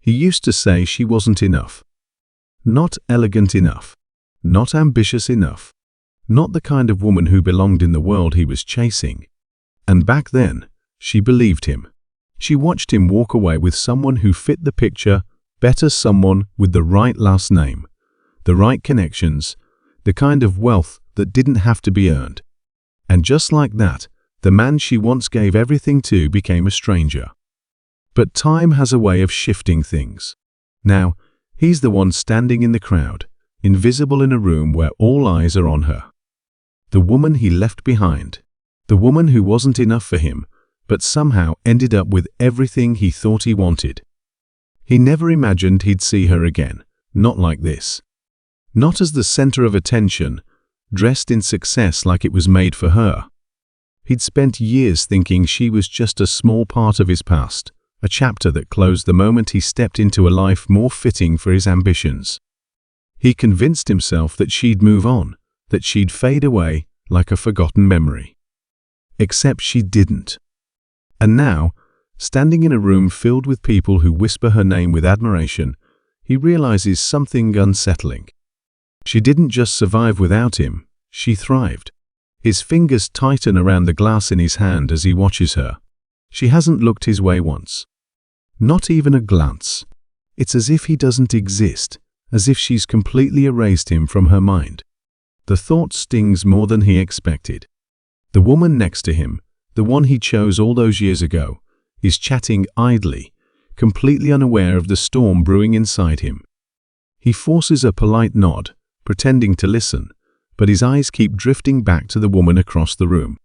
He used to say she wasn't enough. Not elegant enough. Not ambitious enough. Not the kind of woman who belonged in the world he was chasing. And back then, she believed him. She watched him walk away with someone who fit the picture better, someone with the right last name, the right connections, the kind of wealth that didn't have to be earned. And just like that, the man she once gave everything to became a stranger. But time has a way of shifting things. Now, he's the one standing in the crowd, invisible in a room where all eyes are on her. The woman he left behind. The woman who wasn't enough for him, but somehow ended up with everything he thought he wanted. He never imagined he'd see her again, not like this. Not as the center of attention, dressed in success like it was made for her. He'd spent years thinking she was just a small part of his past, a chapter that closed the moment he stepped into a life more fitting for his ambitions. He convinced himself that she'd move on, that she'd fade away like a forgotten memory. Except she didn't. And now, standing in a room filled with people who whisper her name with admiration, he realizes something unsettling. She didn't just survive without him, she thrived. His fingers tighten around the glass in his hand as he watches her. She hasn't looked his way once. Not even a glance. It's as if he doesn't exist, as if she's completely erased him from her mind. The thought stings more than he expected. The woman next to him, the one he chose all those years ago, is chatting idly, completely unaware of the storm brewing inside him. He forces a polite nod, pretending to listen, but his eyes keep drifting back to the woman across the room.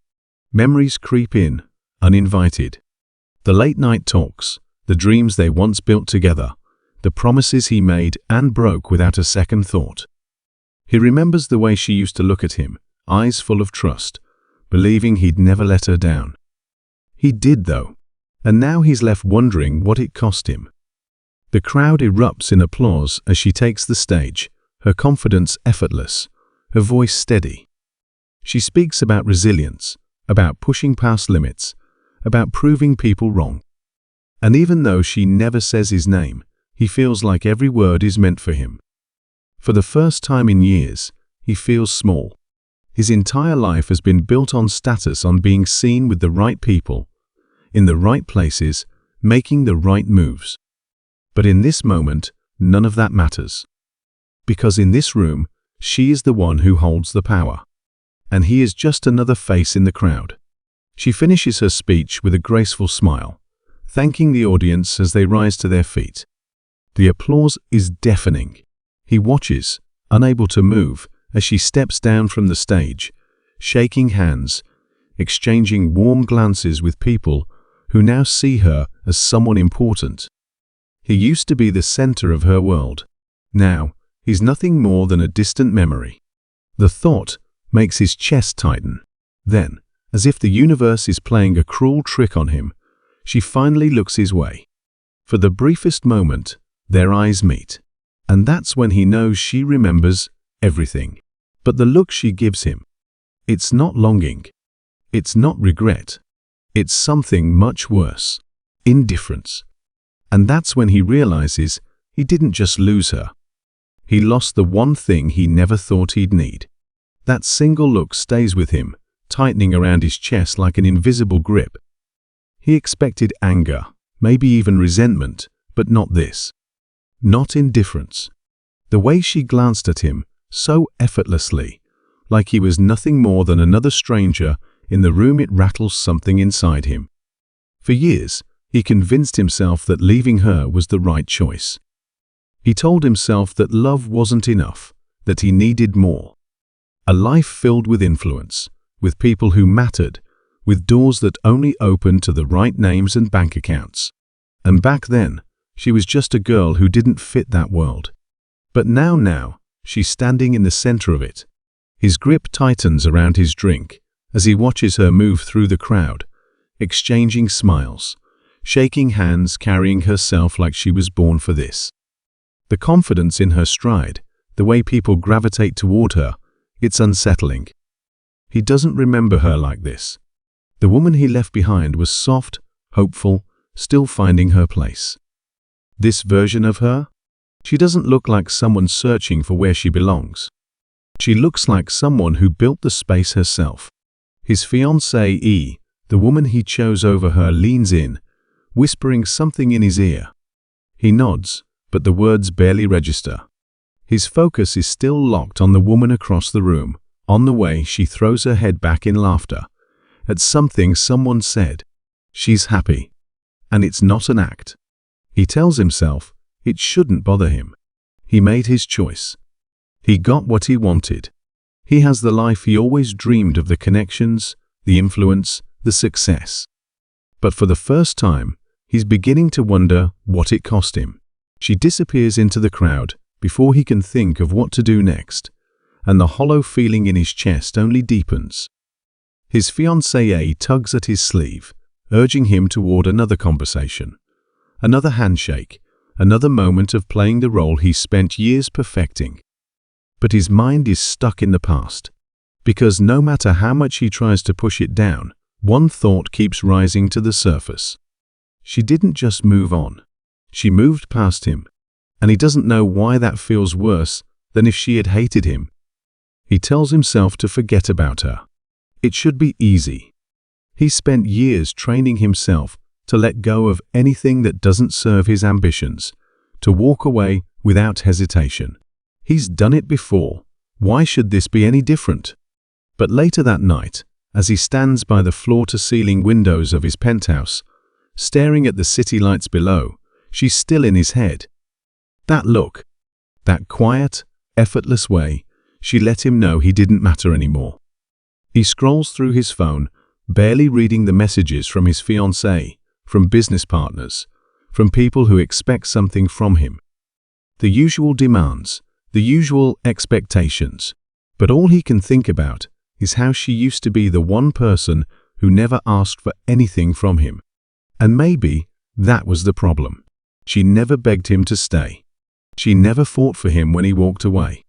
Memories creep in, uninvited. The late-night talks, the dreams they once built together, the promises he made and broke without a second thought. He remembers the way she used to look at him, eyes full of trust, believing he'd never let her down. He did, though, and now he's left wondering what it cost him. The crowd erupts in applause as she takes the stage, her confidence effortless, her voice steady. She speaks about resilience, about pushing past limits, about proving people wrong. And even though she never says his name, he feels like every word is meant for him. For the first time in years, he feels small. His entire life has been built on status, on being seen with the right people, in the right places, making the right moves. But in this moment, none of that matters. Because in this room, she is the one who holds the power. And he is just another face in the crowd. She finishes her speech with a graceful smile, thanking the audience as they rise to their feet. The applause is deafening. He watches, unable to move, as she steps down from the stage, shaking hands, exchanging warm glances with people who now see her as someone important. He used to be the center of her world. Now, he's nothing more than a distant memory. The thought makes his chest tighten. Then, as if the universe is playing a cruel trick on him, she finally looks his way. For the briefest moment, their eyes meet. And that's when he knows she remembers everything. But the look she gives him, it's not longing. It's not regret. It's something much worse. Indifference. And that's when he realizes he didn't just lose her. He lost the one thing he never thought he'd need. That single look stays with him, tightening around his chest like an invisible grip. He expected anger, maybe even resentment, but not this. Not indifference. The way she glanced at him, so effortlessly, like he was nothing more than another stranger in the room, it rattles something inside him. For years, he convinced himself that leaving her was the right choice. He told himself that love wasn't enough, that he needed more. A life filled with influence, with people who mattered, with doors that only opened to the right names and bank accounts. And back then, she was just a girl who didn't fit that world. But now, she's standing in the center of it. His grip tightens around his drink as he watches her move through the crowd, exchanging smiles, shaking hands, carrying herself like she was born for this. The confidence in her stride, the way people gravitate toward her, it's unsettling. He doesn't remember her like this. The woman he left behind was soft, hopeful, still finding her place. This version of her? She doesn't look like someone searching for where she belongs. She looks like someone who built the space herself. His fiancée E, the woman he chose over her, leans in, whispering something in his ear. He nods, but the words barely register. His focus is still locked on the woman across the room. On the way, she throws her head back in laughter at something someone said. She's happy. And it's not an act. He tells himself it shouldn't bother him. He made his choice. He got what he wanted. He has the life he always dreamed of, the connections, the influence, the success. But for the first time, he's beginning to wonder what it cost him. She disappears into the crowd before he can think of what to do next, and the hollow feeling in his chest only deepens. His fiancée tugs at his sleeve, urging him toward another conversation, another handshake, another moment of playing the role he spent years perfecting. But his mind is stuck in the past, because no matter how much he tries to push it down, one thought keeps rising to the surface. She didn't just move on. She moved past him, and he doesn't know why that feels worse than if she had hated him. He tells himself to forget about her. It should be easy. He spent years training himself to let go of anything that doesn't serve his ambitions, to walk away without hesitation. He's done it before. Why should this be any different? But later that night, as he stands by the floor-to-ceiling windows of his penthouse, staring at the city lights below, she's still in his head. That look, that quiet, effortless way, she let him know he didn't matter anymore. He scrolls through his phone, barely reading the messages from his fiancée, from business partners, from people who expect something from him. The usual demands, the usual expectations. But all he can think about is how she used to be the one person who never asked for anything from him. And maybe that was the problem. She never begged him to stay. She never fought for him when he walked away.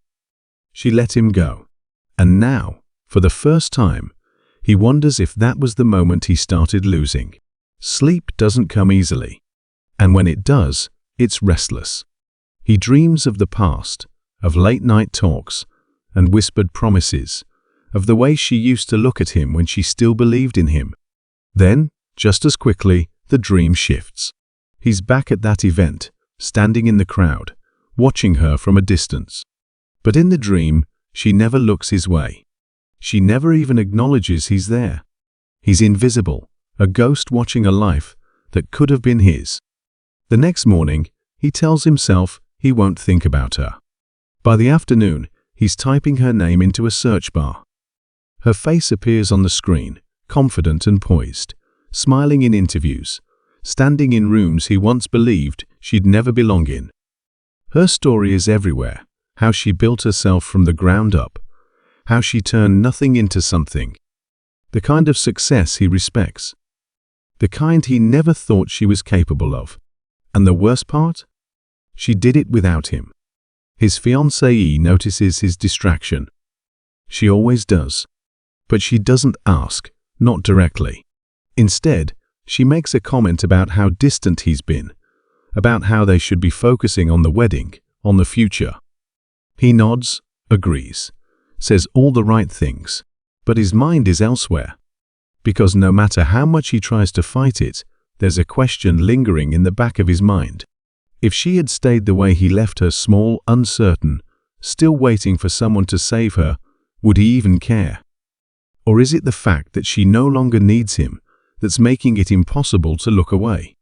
She let him go. And now, for the first time, he wonders if that was the moment he started losing. Sleep doesn't come easily. And when it does, it's restless. He dreams of the past, of late-night talks and whispered promises, of the way she used to look at him when she still believed in him. Then, just as quickly, the dream shifts. He's back at that event, standing in the crowd, watching her from a distance. But in the dream, she never looks his way. She never even acknowledges he's there. He's invisible, a ghost watching a life that could have been his. The next morning, he tells himself he won't think about her. By the afternoon, he's typing her name into a search bar. Her face appears on the screen, confident and poised, smiling in interviews, standing in rooms he once believed she'd never belong in. Her story is everywhere, how she built herself from the ground up, how she turned nothing into something. The kind of success he respects. The kind he never thought she was capable of. And the worst part? She did it without him. His fiancée notices his distraction. She always does. But she doesn't ask, not directly. Instead, she makes a comment about how distant he's been, about how they should be focusing on the wedding, on the future. He nods, agrees, says all the right things, but his mind is elsewhere. Because no matter how much he tries to fight it, there's a question lingering in the back of his mind. If she had stayed the way he left her, small, uncertain, still waiting for someone to save her, would he even care? Or is it the fact that she no longer needs him that's making it impossible to look away?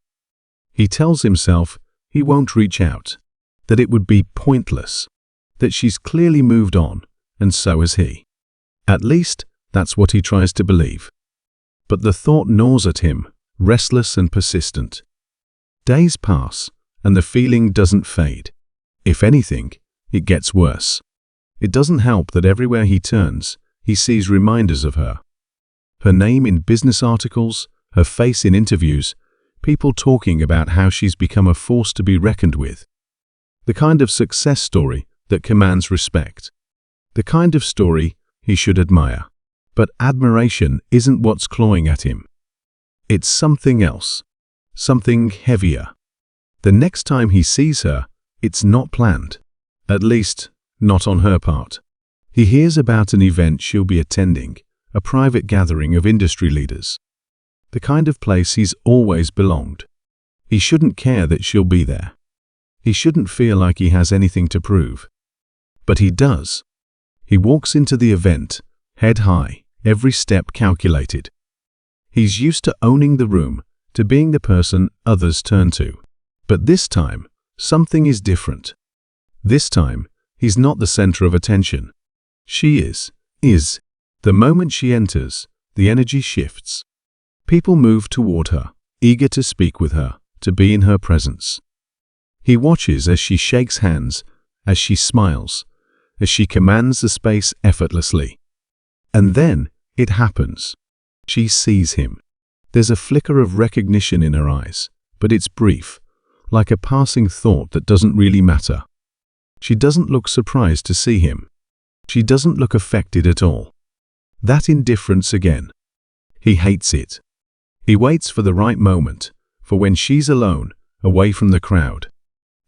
He tells himself he won't reach out, that it would be pointless, that she's clearly moved on, and so has he. At least, that's what he tries to believe. But the thought gnaws at him, restless and persistent. Days pass, and the feeling doesn't fade. If anything, it gets worse. It doesn't help that everywhere he turns, he sees reminders of her. Her name in business articles, her face in interviews, people talking about how she's become a force to be reckoned with. The kind of success story that commands respect. The kind of story he should admire. But admiration isn't what's clawing at him. It's something else, something heavier. The next time he sees her, it's not planned. At least, not on her part. He hears about an event she'll be attending, a private gathering of industry leaders. The kind of place he's always belonged. He shouldn't care that she'll be there. He shouldn't feel like he has anything to prove. But he does. He walks into the event, head high, every step calculated. He's used to owning the room, to being the person others turn to. But this time, something is different. This time, he's not the center of attention. She is. The moment she enters, the energy shifts. People move toward her, eager to speak with her, to be in her presence. He watches as she shakes hands, as she smiles, as she commands the space effortlessly. And then, it happens. She sees him. There's a flicker of recognition in her eyes, but it's brief, like a passing thought that doesn't really matter. She doesn't look surprised to see him. She doesn't look affected at all. That indifference again. He hates it. He waits for the right moment, for when she's alone, away from the crowd.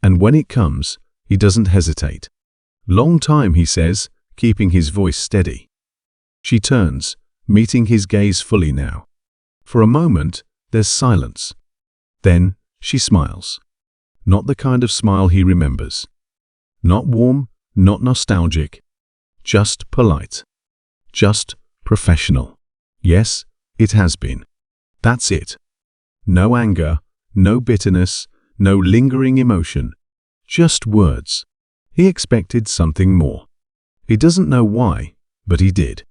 And when it comes, he doesn't hesitate. Long time, he says, keeping his voice steady. She turns, meeting his gaze fully now. For a moment, there's silence. Then, she smiles. Not the kind of smile he remembers. Not warm, not nostalgic. Just polite. Just professional. Yes, it has been. That's it. No anger, no bitterness, no lingering emotion. Just words. He expected something more. He doesn't know why, but he did.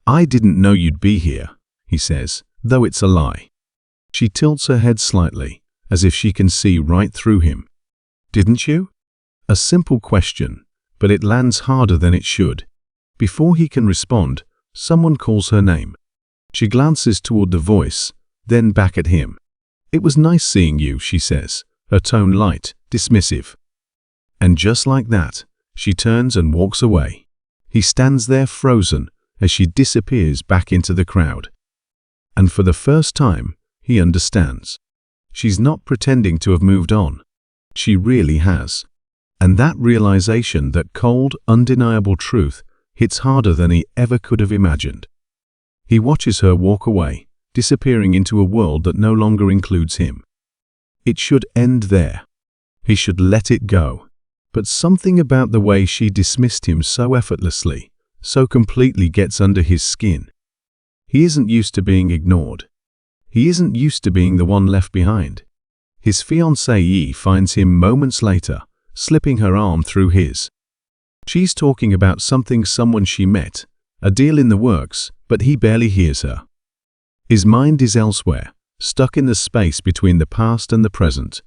I didn't know you'd be here, he says, though it's a lie. She tilts her head slightly, as if she can see right through him. Didn't you? A simple question, but it lands harder than it should. Before he can respond, someone calls her name. She glances toward the voice, then back at him. It was nice seeing you, she says, her tone light, dismissive. And just like that, she turns and walks away. He stands there frozen as she disappears back into the crowd. And for the first time, he understands. She's not pretending to have moved on. She really has. And that realization, that cold, undeniable truth, hits harder than he ever could have imagined. He watches her walk away, disappearing into a world that no longer includes him. It should end there. He should let it go. But something about the way she dismissed him so effortlessly, so completely gets under his skin. He isn't used to being ignored. He isn't used to being the one left behind. His fiancée finds him moments later, slipping her arm through his. She's talking about someone she met, a deal in the works, but he barely hears her. His mind is elsewhere, stuck in the space between the past and the present,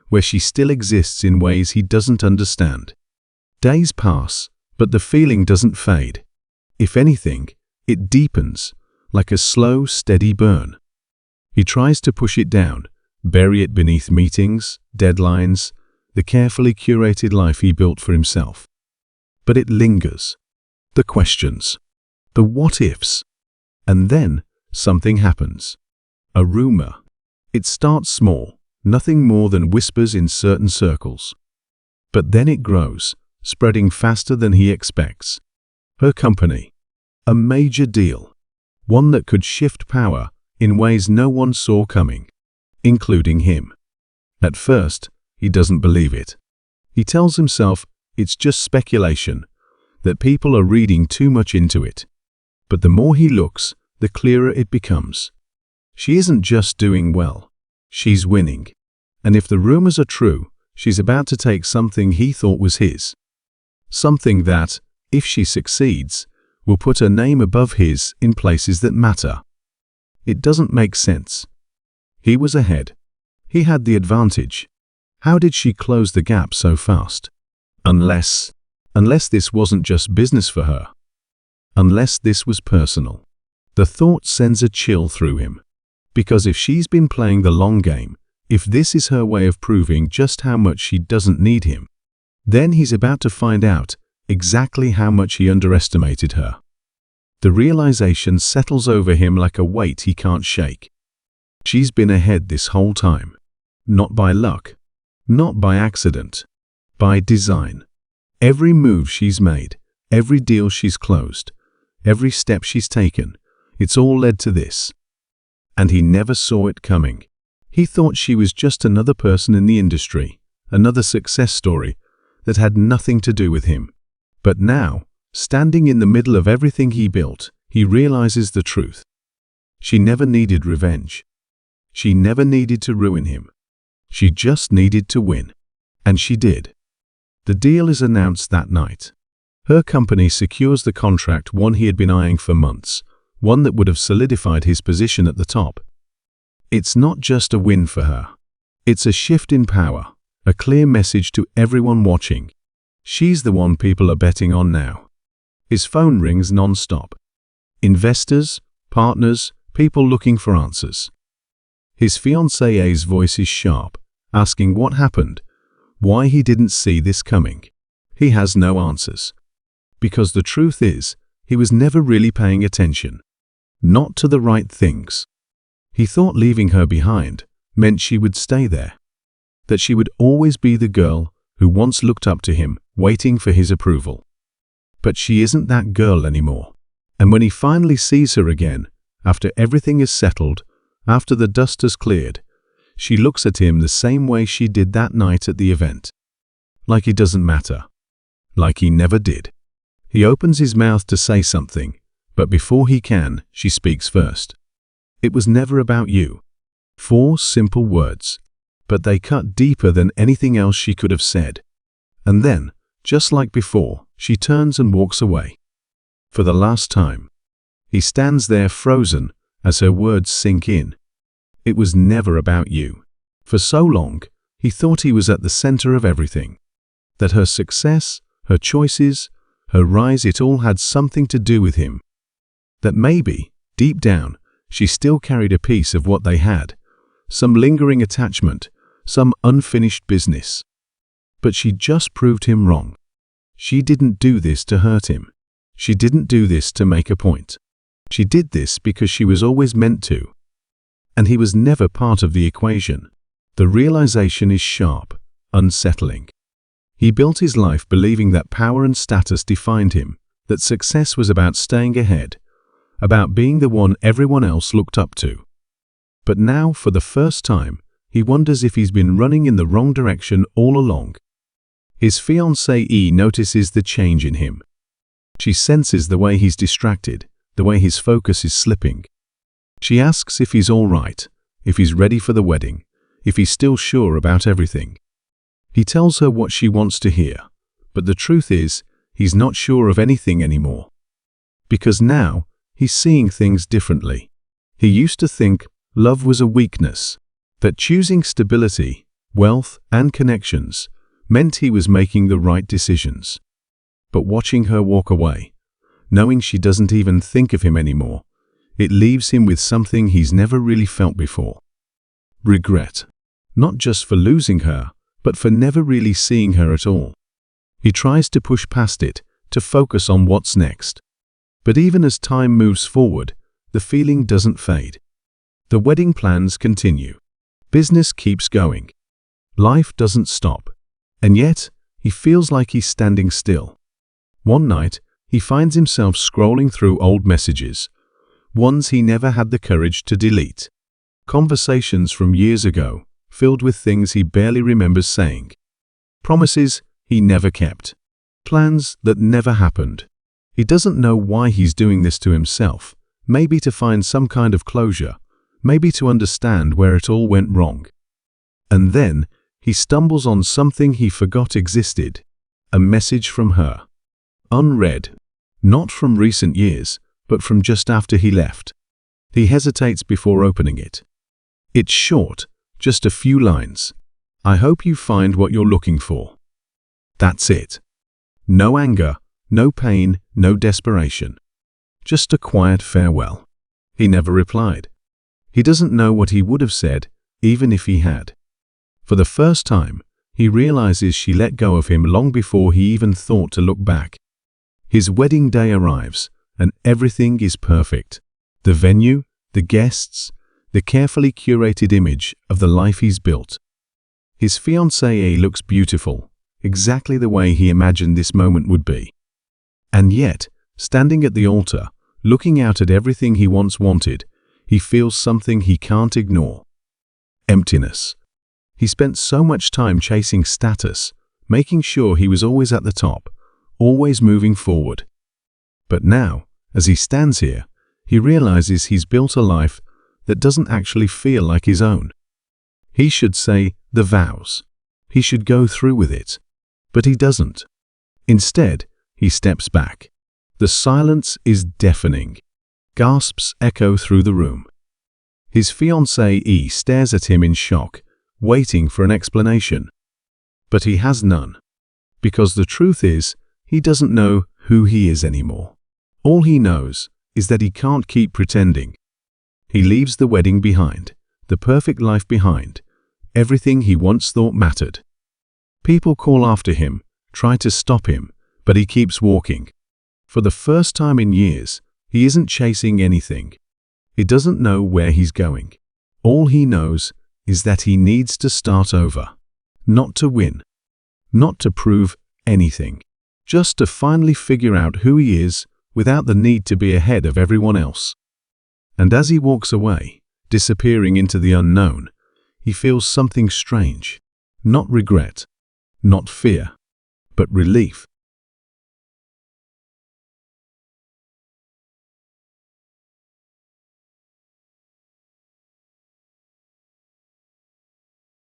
where she still exists in ways he doesn't understand. Days pass, but the feeling doesn't fade. If anything, it deepens, like a slow, steady burn. He tries to push it down, bury it beneath meetings, deadlines, the carefully curated life he built for himself. But it lingers. The questions. The what-ifs. And then, something happens. A rumor. It starts small, nothing more than whispers in certain circles. But then it grows, spreading faster than he expects. Her company. A major deal. One that could shift power in ways no one saw coming, including him. At first, he doesn't believe it. He tells himself it's just speculation, that people are reading too much into it. But the more he looks, the clearer it becomes. She isn't just doing well. She's winning. And if the rumors are true, she's about to take something he thought was his. Something that, if she succeeds, will put her name above his in places that matter. It doesn't make sense. He was ahead. He had the advantage. How did she close the gap so fast? Unless this wasn't just business for her. Unless this was personal. The thought sends a chill through him. Because if she's been playing the long game, if this is her way of proving just how much she doesn't need him, then he's about to find out exactly how much he underestimated her. The realization settles over him like a weight he can't shake. She's been ahead this whole time. Not by luck. Not by accident. By design. Every move she's made, every deal she's closed, every step she's taken, it's all led to this. And he never saw it coming. He thought she was just another person in the industry, another success story that had nothing to do with him. But now, standing in the middle of everything he built, he realizes the truth. She never needed revenge. She never needed to ruin him. She just needed to win. And she did. The deal is announced that night. Her company secures the contract, one he had been eyeing for months, one that would have solidified his position at the top. It's not just a win for her. It's a shift in power, a clear message to everyone watching. She's the one people are betting on now. His phone rings non-stop. Investors, partners, people looking for answers. His fiancée's voice is sharp, asking what happened, why he didn't see this coming. He has no answers. Because the truth is, he was never really paying attention. Not to the right things. He thought leaving her behind meant she would stay there. That she would always be the girl who once looked up to him, waiting for his approval. But she isn't that girl anymore. And when he finally sees her again, after everything is settled, after the dust has cleared, she looks at him the same way she did that night at the event. Like he doesn't matter. Like he never did. He opens his mouth to say something, but before he can, she speaks first. It was never about you. 4 simple words, but they cut deeper than anything else she could have said. And then, just like before, she turns and walks away. For the last time. He stands there frozen as her words sink in. It was never about you. For so long, he thought he was at the center of everything. That her success, her choices, her rise, it all had something to do with him. That maybe, deep down, she still carried a piece of what they had, some lingering attachment, some unfinished business. But she just proved him wrong. She didn't do this to hurt him. She didn't do this to make a point. She did this because she was always meant to. And he was never part of the equation. The realization is sharp, unsettling. He built his life believing that power and status defined him, that success was about staying ahead, about being the one everyone else looked up to. But now, for the first time, he wonders if he's been running in the wrong direction all along. His fiancée notices the change in him. She senses the way he's distracted, the way his focus is slipping. She asks if he's all right, if he's ready for the wedding, if he's still sure about everything. He tells her what she wants to hear, but the truth is, he's not sure of anything anymore. Because now, he's seeing things differently. He used to think love was a weakness, that choosing stability, wealth, and connections meant he was making the right decisions. But watching her walk away, knowing she doesn't even think of him anymore, it leaves him with something he's never really felt before. Regret. Not just for losing her, but for never really seeing her at all. He tries to push past it, to focus on what's next. But even as time moves forward, the feeling doesn't fade. The wedding plans continue. Business keeps going. Life doesn't stop. And yet, he feels like he's standing still. One night, he finds himself scrolling through old messages, ones he never had the courage to delete. Conversations from years ago, filled with things he barely remembers saying. Promises he never kept. Plans that never happened. He doesn't know why he's doing this to himself, maybe to find some kind of closure, maybe to understand where it all went wrong. And then, he stumbles on something he forgot existed. A message from her. Unread. Not from recent years, but from just after he left. He hesitates before opening it. It's short, just a few lines. I hope you find what you're looking for. That's it. No anger, no pain, no desperation. Just a quiet farewell. He never replied. He doesn't know what he would have said, even if he had. For the first time, he realizes she let go of him long before he even thought to look back. His wedding day arrives, and everything is perfect. The venue, the guests, the carefully curated image of the life he's built. His fiancée looks beautiful, exactly the way he imagined this moment would be. And yet, standing at the altar, looking out at everything he once wanted, he feels something he can't ignore. Emptiness. He spent so much time chasing status, making sure he was always at the top, always moving forward. But now, as he stands here, he realizes he's built a life that doesn't actually feel like his own. He should say the vows. He should go through with it. But he doesn't. Instead, he steps back. The silence is deafening. Gasps echo through the room. His fiancée stares at him in shock, waiting for an explanation. But he has none. Because the truth is, he doesn't know who he is anymore. All he knows is that he can't keep pretending. He leaves the wedding behind, the perfect life behind, everything he once thought mattered. People call after him, try to stop him, but he keeps walking. For the first time in years, he isn't chasing anything. He doesn't know where he's going. All he knows is that he needs to start over. Not to win. Not to prove anything. Just to finally figure out who he is without the need to be ahead of everyone else. And as he walks away, disappearing into the unknown, he feels something strange. Not regret. Not fear. But relief.